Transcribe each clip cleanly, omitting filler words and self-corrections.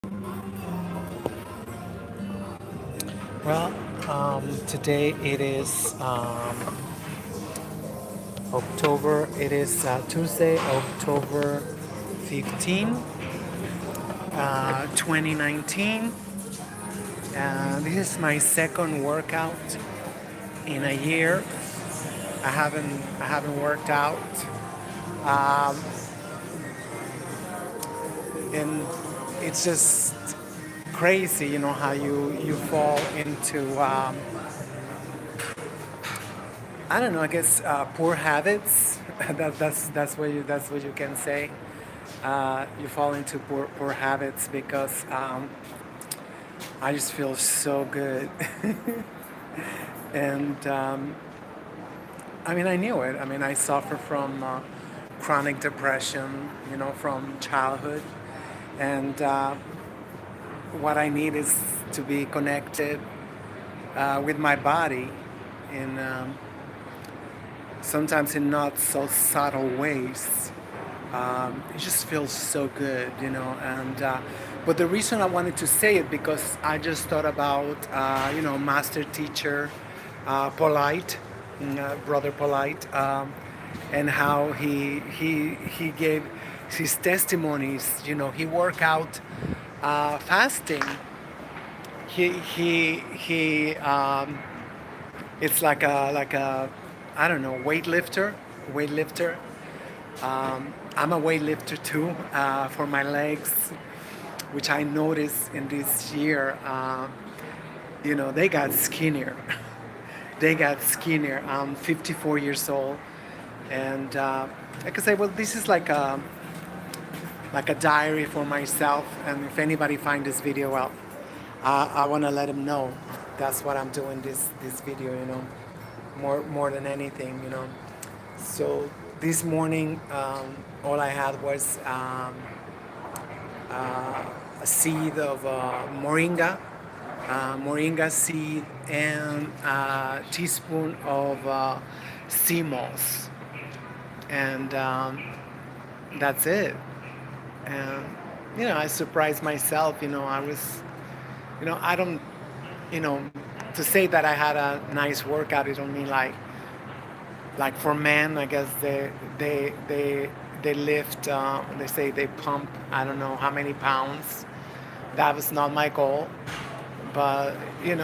Well, today it is October. It is Tuesday, October 15, 2019. This is my second workout in a year. I haven't worked out, um, and it's just crazy, how you fall into I don't know. I guess poor habits. That's what you can say. You fall into poor habits because I just feel so good, and I mean I knew it. I mean I suffer from chronic depression, from childhood, and what I need is to be connected with my body, in sometimes in not so subtle ways. It just feels so good, and but the reason I wanted to say it because I just thought about master teacher Polite, brother Polite, and how he gave his testimonies. He worked out fasting. He it's like a I don't know, weightlifter. I'm a weightlifter too, for my legs, which I noticed in this year. They got skinnier. They got skinnier. I'm 54 years old, and I could say, well, this is like a diary for myself. And if anybody find this video out, I want to let them know that's what I'm doing this video. More than anything. So this morning, all I had was a seed of moringa seed, and a teaspoon of sea moss, and that's it. And I surprised myself. I was, I don't, you know, to say that I had a nice workout, it don't mean like for men. I guess they lift. They say they pump. I don't know how many pounds. That was not my goal, but I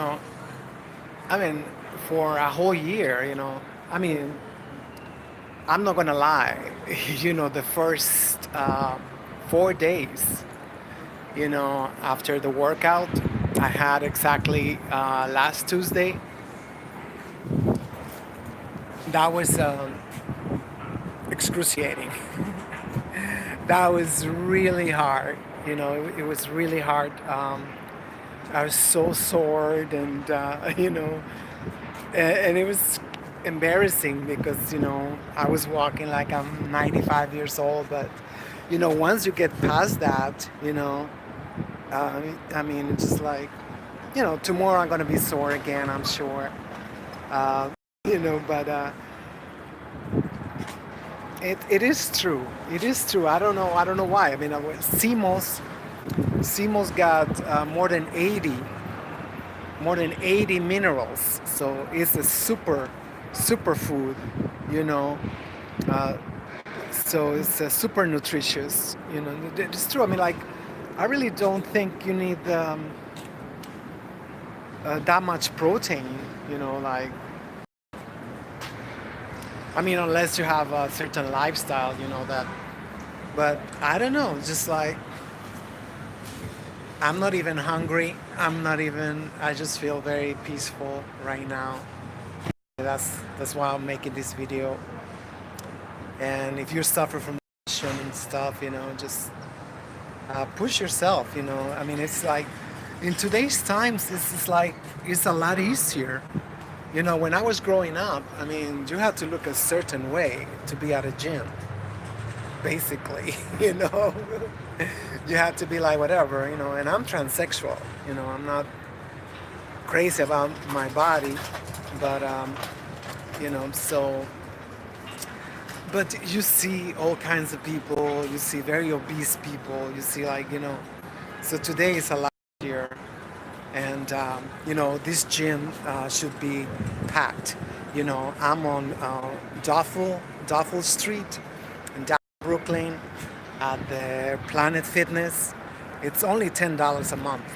mean, for a whole year, I mean, I'm not gonna lie. The first 4 days, after the workout I had exactly last Tuesday, that was excruciating. That was really hard. It was really hard. I was so sore, and and it was embarrassing because I was walking like I'm 95 years old, but once you get past that, I mean, it's just like, tomorrow I'm gonna be sore again, I'm sure. Uh, but it is true. It is true. I don't know why. I mean, CMOS got more than 80 minerals, so it's a super food, you know. Uh, so it's super nutritious. It's true. I mean, like, I really don't think you need that much protein. Like, I mean, unless you have a certain lifestyle, that. But I don't know. Just like, I'm not even hungry. I'm not even. I just feel very peaceful right now. That's why I'm making this video. And if you suffer from depression and stuff, just push yourself. I mean, it's like in today's times, this is like it's a lot easier. When I was growing up, I mean, you had to look a certain way to be at a gym, basically. You had to be like whatever. And I'm transsexual. I'm not crazy about my body, but so. But you see all kinds of people. You see very obese people. You see, like, So today is a lot easier, and this gym should be packed. I'm on Duffel Street in down Brooklyn at the Planet Fitness. It's only $10 a month.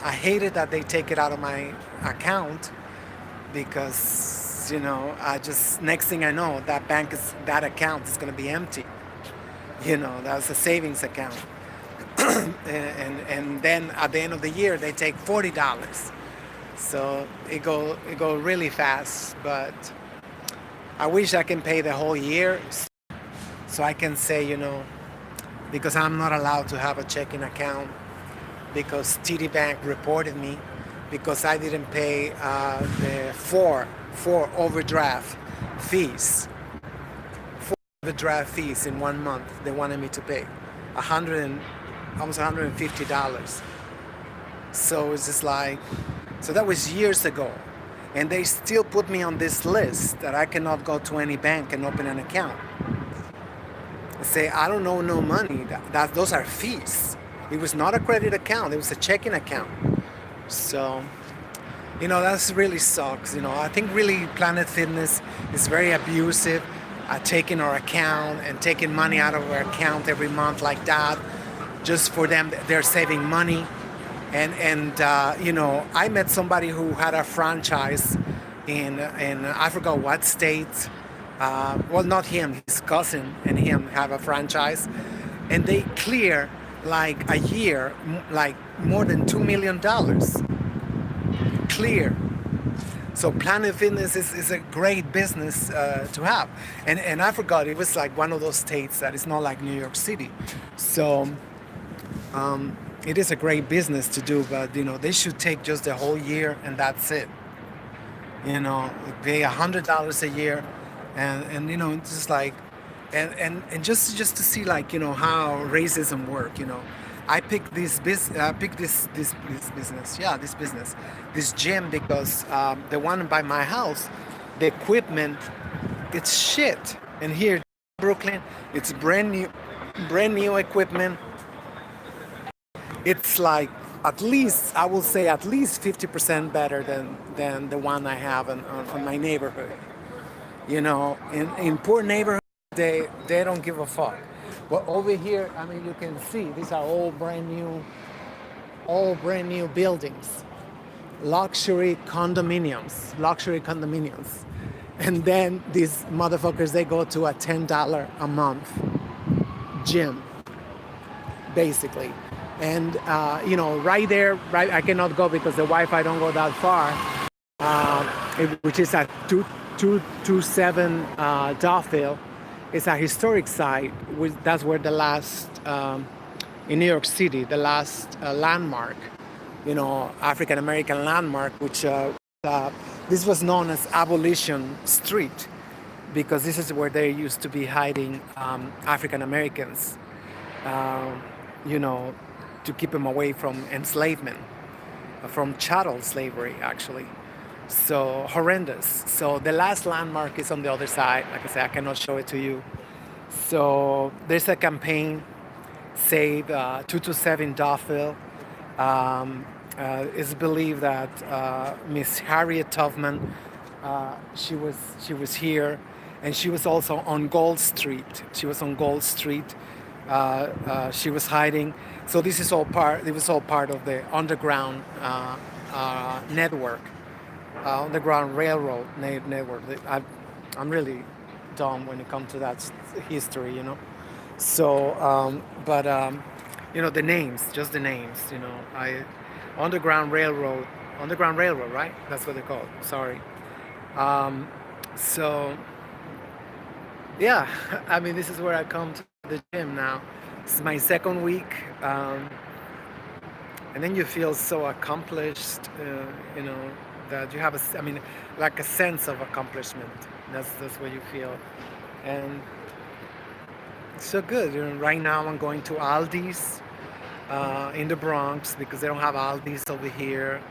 I hate it that they take it out of my account because I just next thing I know that account is going to be empty. That's a savings account. And then at the end of the year they take $40. So it go really fast, but I wish I can pay the whole year so I can say, because I'm not allowed to have a checking account because TD Bank reported me because I didn't pay the four overdraft fees. Four overdraft fees in 1 month. They wanted me to pay almost $150. So it's just like, so that was years ago, and they still put me on this list that I cannot go to any bank and open an account. Say I don't know no money. Those are fees. It was not a credit account. It was a checking account. So that's really sucks. I think really Planet Fitness is very abusive at taking our account and taking money out of our account every month like that, just for them. They're saving money. And I met somebody who had a franchise in I forgot what state. Well, not him, his cousin and him have a franchise, and they clear like a year, like more than $2 million clear. So Planet Fitness is a great business to have, and I forgot it was like one of those states that is not like New York City, so it is a great business to do, but they should take just the whole year and that's it. Pay $100 a year, and it's just like, and just to see like how racism work. I picked this business, yeah, this gym because the one by my house, the equipment, it's shit, and here in Brooklyn, it's brand new equipment. It's like at least I will say at least 50% better than the one I have on my neighborhood. In poor neighborhoods they don't give a fuck. But over here, I mean, you can see these are all brand new buildings, luxury condominiums, and then these motherfuckers they go to a $10 a month gym, basically. And right there, right, I cannot go because the Wi-Fi don't go that far, which is at 227 Duffield. It's a historic site. That's where the last in New York City, the last landmark, African American landmark, which this was known as Abolition Street because this is where they used to be hiding African Americans. You know, to keep them away from enslavement, from chattel slavery, actually. So horrendous. So the last landmark is on the other side. Like I said, I cannot show it to you. So there's a campaign, Save 227 Duffield. It's believed that Miss Harriet Tubman, she was here, and she was also on Gold Street. She was on Gold Street. She was hiding. So this is all part. It was all part of the underground network, underground railroad network. I'm really dumb when it comes to that history, So, but the names, just the names, underground railroad, right? That's what they're called. Sorry. So, yeah, I mean, this is where I come to the gym now. This is my second week, and then you feel so accomplished, that you have like a sense of accomplishment. That's what you feel, and it's so good. Right now I'm going to Aldi's in the Bronx because they don't have Aldi's over here,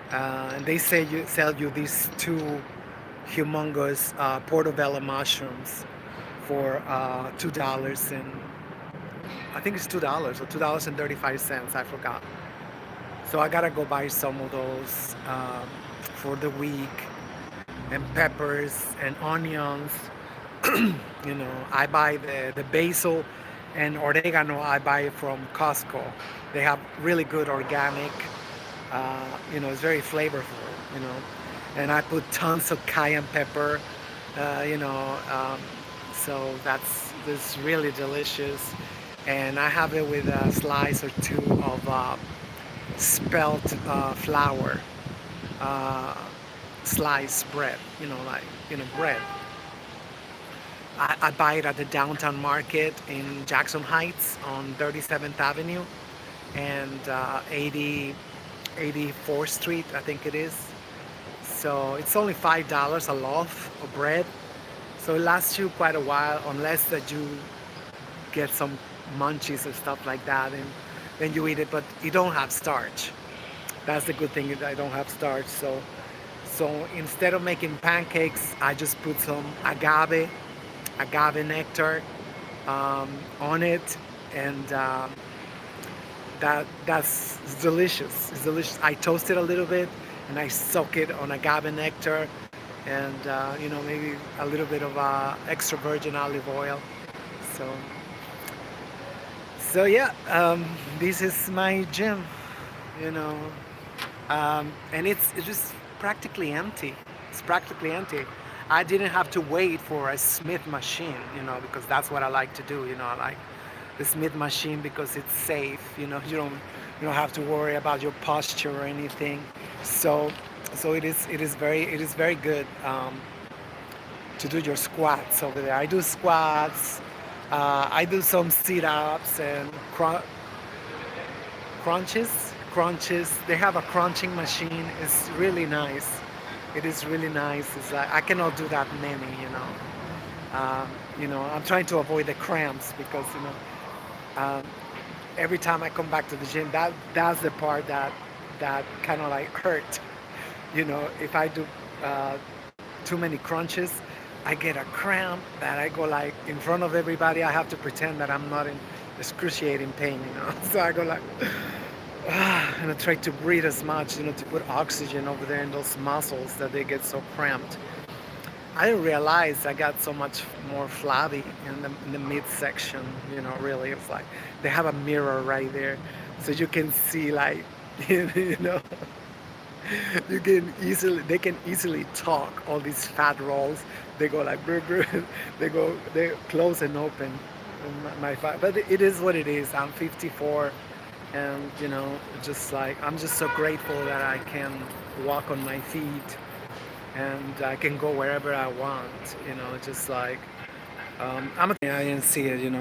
and they sell you these two humongous portobello mushrooms for $2, I think it's $2 or $2.35. I forgot. So I gotta go buy some of those for the week, and peppers and onions. I buy the basil and oregano. I buy it from Costco. They have really good organic. It's very flavorful. You know, and I put tons of cayenne pepper. Uh, you know, um, so that's really delicious. And I have it with a slice or two of spelt flour, uh, sliced bread. Bread. I buy it at the downtown market in Jackson Heights on 37th Avenue and 84th Street, I think it is. So it's only $5 a loaf of bread. So it lasts you quite a while, unless that you get some munchies or stuff like that, and then you eat it. But you don't have starch. That's the good thing, is I don't have starch. So instead of making pancakes, I just put some agave nectar on it, and that's it's delicious. It's delicious. I toast it a little bit, and I soak it on agave nectar, and maybe a little bit of extra virgin olive oil. So yeah, this is my gym, you know, and it's just practically empty. It's practically empty. I didn't have to wait for a Smith machine, because that's what I like to do. I like the Smith machine because it's safe. You don't have to worry about your posture or anything. So it is very good to do your squats over there. I do squats. I do some sit-ups and crunches. They have a crunching machine. It's really nice. It is really nice. It's like I cannot do that many. I'm trying to avoid the cramps because um, every time I come back to the gym, that's the part that kind of like hurt. If I do uh, too many crunches, I get a cramp that I go like in front of everybody. I have to pretend that I'm not in excruciating pain. So I go like, and I try to breathe as much, to put oxygen over there in those muscles that they get so cramped. I didn't realize I got so much more flabby in the midsection. Really, it's like they have a mirror right there, so you can see like, you know, they can easily talk. All these fat rolls, they go like, brr, brr, they close and open. My fat, but it is what it is. I'm 54, and just like I'm just so grateful that I can walk on my feet and I can go wherever I want. Just like I didn't see it.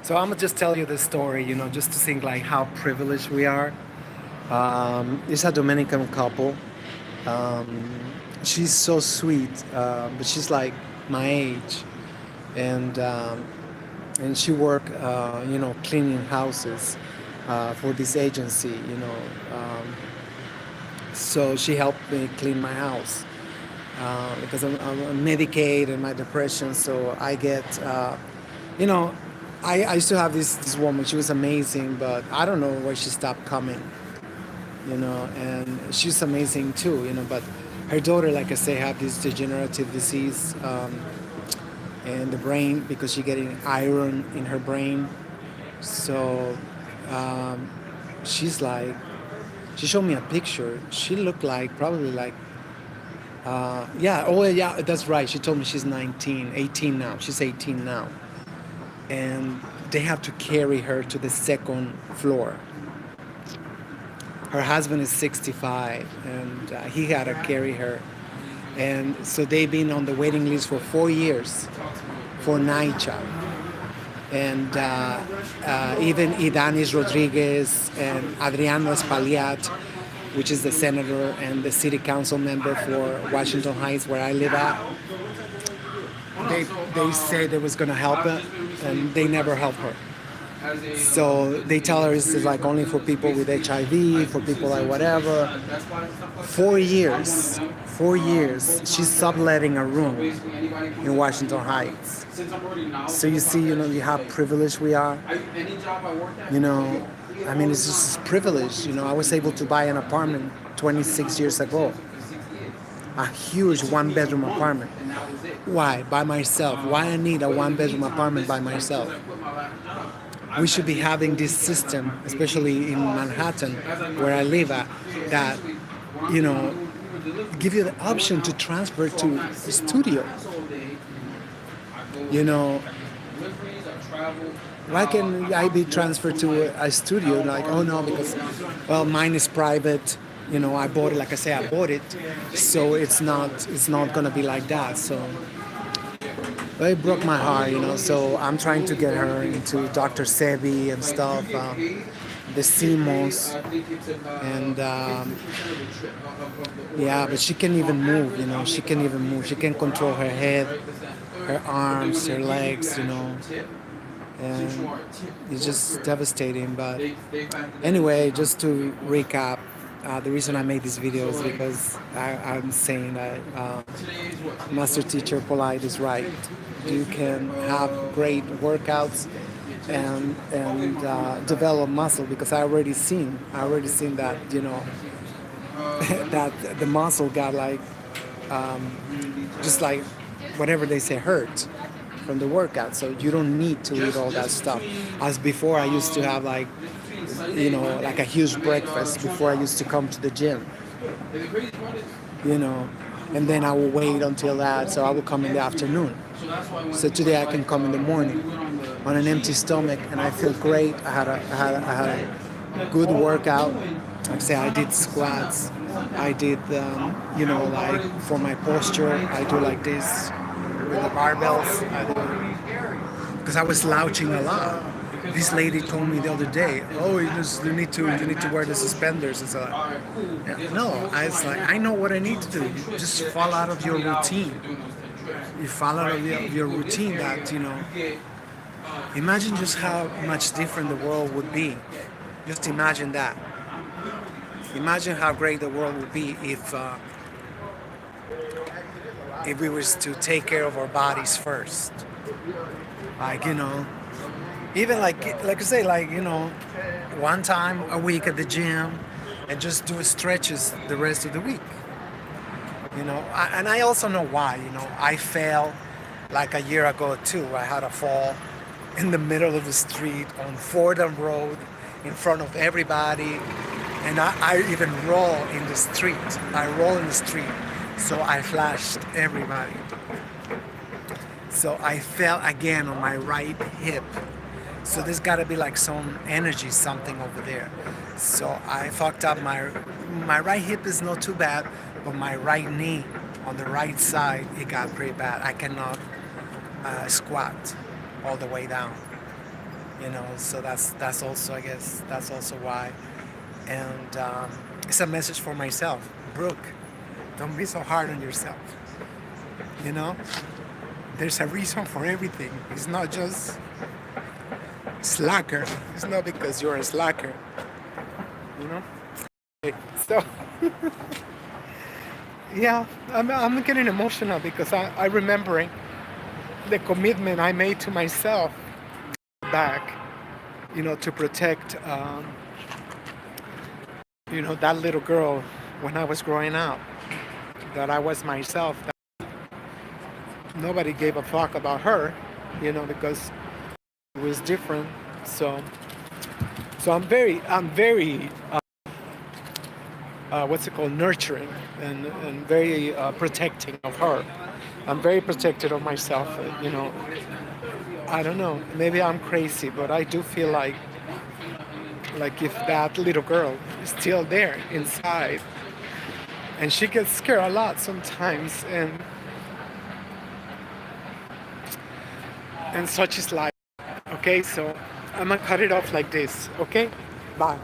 So I'm gonna just tell you this story. Just to think like how privileged we are. It's a Dominican couple. Um, she's so sweet, but she's like my age, and she work, cleaning houses for this agency. So she helped me clean my house because I'm on Medicaid and my depression. So I get, you know, I used to have this woman. She was amazing, but I don't know why she stopped coming. And she's amazing too. But her daughter, like I say, have this degenerative disease in the brain because she's getting iron in her brain. So um, she's like, she showed me a picture. She looked like probably like, yeah, oh yeah, that's right. She told me she's 19, 18 now. She's 18 now. And they have to carry her to the second floor. Her husband is 65, and he had to carry her. And so they've been on the waiting list for 4 years for NYCHA. And even Idanis Rodriguez and Adriano Espaillat, which is the senator and the city council member for Washington Heights, where I live at, they said they was going to help her, and they never helped her. So they tell her it's like only for people with HIV, for people like whatever. 4 years, 4 years, she's subletting a room in Washington Heights. So you see, how privileged we are. You know, I mean, it's just privilege. I was able to buy an apartment 26 years ago, a huge one-bedroom apartment. Why? By myself. Why I need a one-bedroom apartment by myself? We should be having this system, especially in Manhattan, where I live at, that, you know, give you the option to transfer to a studio. You know, why can I be transferred to a studio? Like, oh no, because, well, mine is private. I bought it. Like I say, I bought it, so it's not gonna be like that. So it broke my heart. So I'm trying to get her into Dr. Sebi and stuff, the CMOS, and yeah, but she can't even move. She can't even move. She can't control her head, her arms, her legs. And it's just devastating. But anyway, just to recap, the reason I made this video is because I'm saying that Master Teacher Polite is right. You can have great workouts and develop muscle, because I already seen that that the muscle got like just like whatever they say hurt from the workout. So you don't need to eat all that stuff. As before, I used to have like a huge breakfast before I used to come to the gym. And then I will wait until that, so I will come in the afternoon. So today I can come in the morning on an empty stomach, and I feel great. I had a good workout. Like I say, I did squats. I did, like for my posture, I do like this with the barbells. Because I was slouching a lot. This lady told me the other day, "Oh, you need to wear the suspenders." It's like, no, I know what I need to do. You just fall out of your routine. You fall out of your routine. That imagine just how much different the world would be. Just imagine that. Imagine how great the world would be if we was to take care of our bodies first. Like even like I say, one time a week at the gym, and just do stretches the rest of the week. And I also know why. I fell like a year ago too. I had a fall in the middle of the street on Fordham Road in front of everybody, and I even roll in the street. So I flashed everybody. So I fell again on my right hip. So there's got to be like some energy, something over there. So I fucked up my right hip is not too bad, but my right knee on the right side, it got pretty bad. I cannot squat all the way down. So that's also, I guess, that's also why. And it's a message for myself. Brooke, don't be so hard on yourself. There's a reason for everything. It's not just slacker. It's not because you're a slacker. So yeah, I'm getting emotional because I'm remembering the commitment I made to myself back, to protect, that little girl when I was growing up, that I was myself. That nobody gave a fuck about her, because it was different. So I'm very what's it called, nurturing and very protecting of her. I'm very protective of myself. I don't know, maybe I'm crazy, but I do feel like if that little girl is still there inside, and she gets scared a lot sometimes, and such is life. Okay, so I'm gonna cut it off like this. Okay, bye.